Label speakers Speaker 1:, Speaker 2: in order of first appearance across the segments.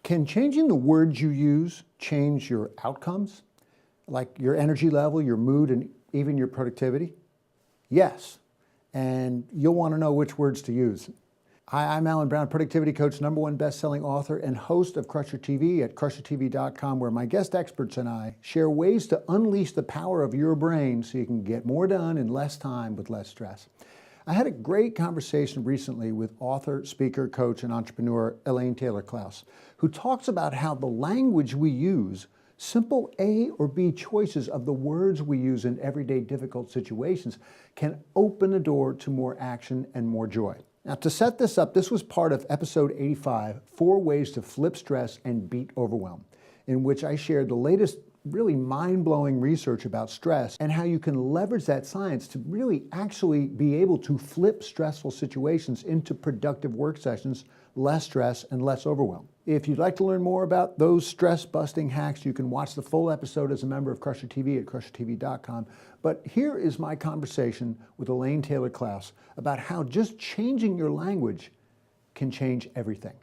Speaker 1: Can changing the words you use change your outcomes, like your energy level, your mood, and even your productivity? Yes, and you'll want to know which words to use. Hi, I'm Alan Brown, productivity coach, #1 best-selling author, and host of CrusherTV at CrusherTV.com, where my guest experts and I share ways to unleash the power of your brain so you can get more done in less time with less stress. I had a great conversation recently with author, speaker, coach, and entrepreneur Elaine Taylor-Klaus, who talks about how the language we use, simple A or B choices of the words we use in everyday difficult situations, can open the door to more action and more joy. Now, to set this up, this was part of episode 85, 4 Ways to Flip Stress and Beat Overwhelm, in which I shared the latest really mind-blowing research about stress and how you can leverage that science to really actually be able to flip stressful situations into productive work sessions, less stress and less overwhelm. If you'd like to learn more about those stress-busting hacks, you can watch the full episode as a member of Crusher TV at CrusherTV.com. But here is my conversation with Elaine Taylor-Klaus about how just changing your language can change everything.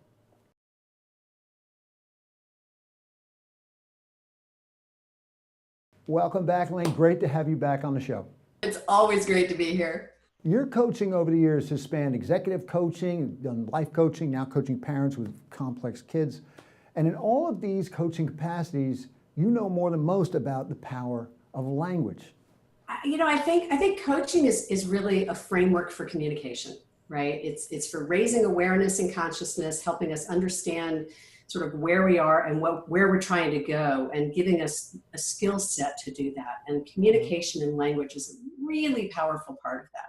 Speaker 1: Welcome back, Elaine. Great to have you back on the show.
Speaker 2: It's always great to be here.
Speaker 1: Your coaching over the years has spanned executive coaching, done life coaching, now coaching parents with complex kids. And in all of these coaching capacities, you know more than most about the power of language.
Speaker 2: I think coaching is really a framework for communication, right? It's for raising awareness and consciousness, helping us understand sort of where we are and where we're trying to go, and giving us a skill set to do that. And communication and language is a really powerful part of that.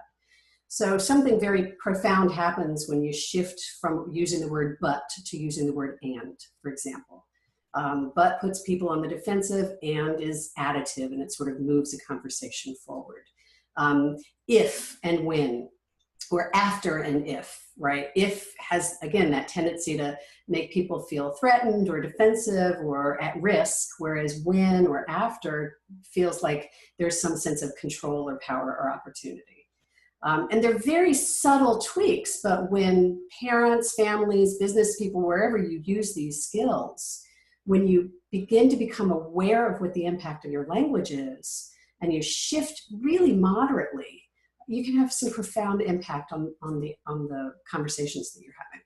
Speaker 2: So something very profound happens when you shift from using the word but to using the word and, for example. But puts people on the defensive, and is additive, and it sort of moves the conversation forward. If and when, or after and if, right? If has, again, that tendency to make people feel threatened or defensive or at risk, whereas when or after feels like there's some sense of control or power or opportunity. And they're very subtle tweaks, but when parents, families, business people, wherever you use these skills, when you begin to become aware of what the impact of your language is, and you shift really moderately, you can have some profound impact on the conversations that you're having.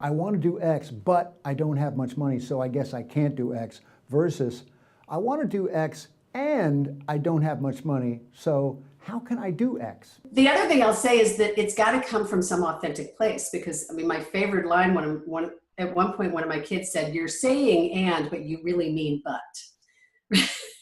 Speaker 1: I want to do X, but I don't have much money, so I guess I can't do X, versus I want to do X and I don't have much money, so how can I do X?
Speaker 2: The other thing I'll say is that it's got to come from some authentic place, because, I mean, my favorite line at one point, one of my kids said, "You're saying and, but you really mean but."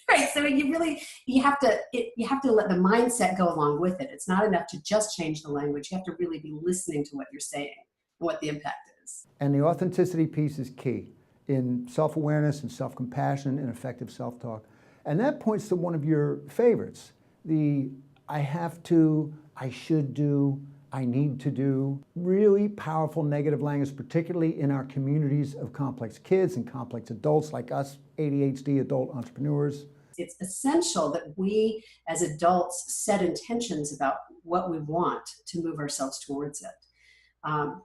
Speaker 2: Right, so you have to let the mindset go along with it. It's not enough to just change the language. You have to really be listening to what you're saying and what the impact is.
Speaker 1: And the authenticity piece is key in self-awareness and self-compassion and effective self-talk. And that points to one of your favorites, the I have to, I should do, I need to do. Really powerful negative language, particularly in our communities of complex kids and complex adults like us, ADHD adult entrepreneurs.
Speaker 2: It's essential that we as adults set intentions about what we want to move ourselves towards it.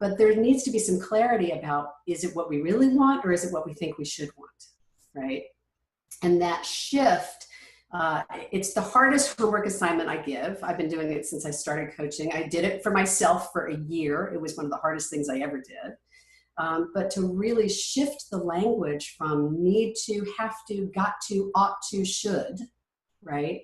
Speaker 2: But there needs to be some clarity about, is it what we really want, or is it what we think we should want, right? And that shift, it's the hardest homework assignment I give. I've been doing it since I started coaching. I did it for myself for a year. It was one of the hardest things I ever did. But to really shift the language from need to, have to, got to, ought to, should, right?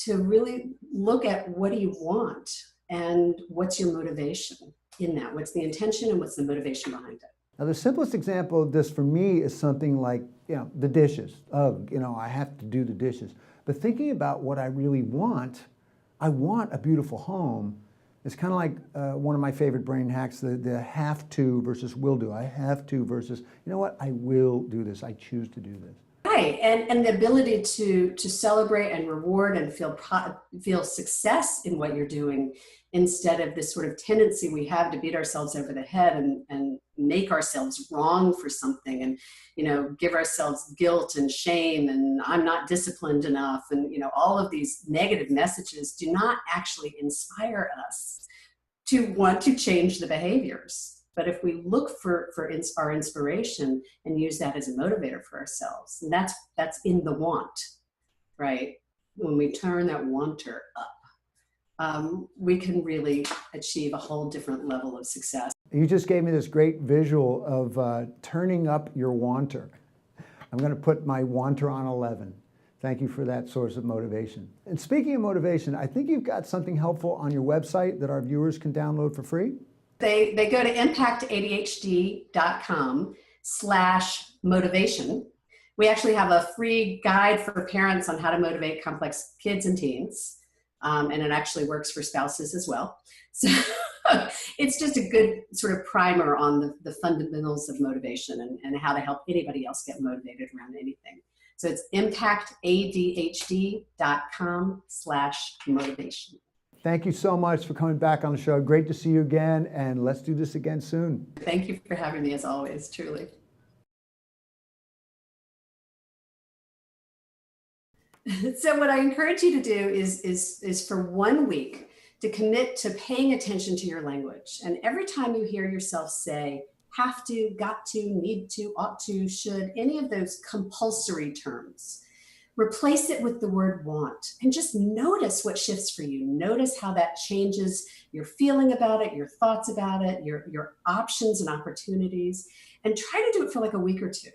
Speaker 2: To really look at, what do you want and what's your motivation in that? What's the intention and what's the motivation behind it?
Speaker 1: Now, the simplest example of this for me is something like, the dishes. I have to do the dishes. But thinking about what I really want, I want a beautiful home. It's kind of like one of my favorite brain hacks, the have to versus will do. I have to versus, you know what, I will do this. I choose to do this.
Speaker 2: Right, and the ability to celebrate and reward and feel success in what you're doing, instead of this sort of tendency we have to beat ourselves over the head and make ourselves wrong for something, and give ourselves guilt and shame, and I'm not disciplined enough, and all of these negative messages do not actually inspire us to want to change the behaviors. But if we look for our inspiration and use that as a motivator for ourselves, and that's in the want, right? When we turn that wanter up, we can really achieve a whole different level of success.
Speaker 1: You just gave me this great visual of turning up your wanter. I'm going to put my wanter on 11. Thank you for that source of motivation. And speaking of motivation, I think you've got something helpful on your website that our viewers can download for free.
Speaker 2: They go to impactadhd.com/motivation. We actually have a free guide for parents on how to motivate complex kids and teens. And it actually works for spouses as well. So it's just a good sort of primer on the fundamentals of motivation and how to help anybody else get motivated around anything. So it's impactadhd.com/motivation.
Speaker 1: Thank you so much for coming back on the show. Great to see you again, and let's do this again soon.
Speaker 2: Thank you for having me, as always, truly. So what I encourage you to do is for 1 week to commit to paying attention to your language. And every time you hear yourself say, have to, got to, need to, ought to, should, any of those compulsory terms, replace it with the word want and just notice what shifts for you. Notice how that changes your feeling about it, your thoughts about it, your options and opportunities, and try to do it for like a week or two.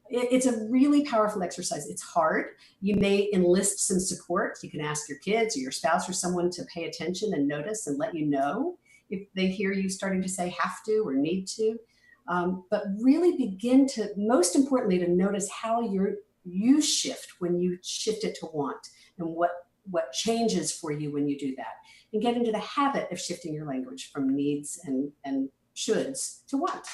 Speaker 2: It's a really powerful exercise. It's hard. You may enlist some support. You can ask your kids or your spouse or someone to pay attention and notice and let you know if they hear you starting to say have to or need to. But really begin to, most importantly, to notice how you shift when you shift it to want, and what changes for you when you do that, and get into the habit of shifting your language from needs and shoulds to want.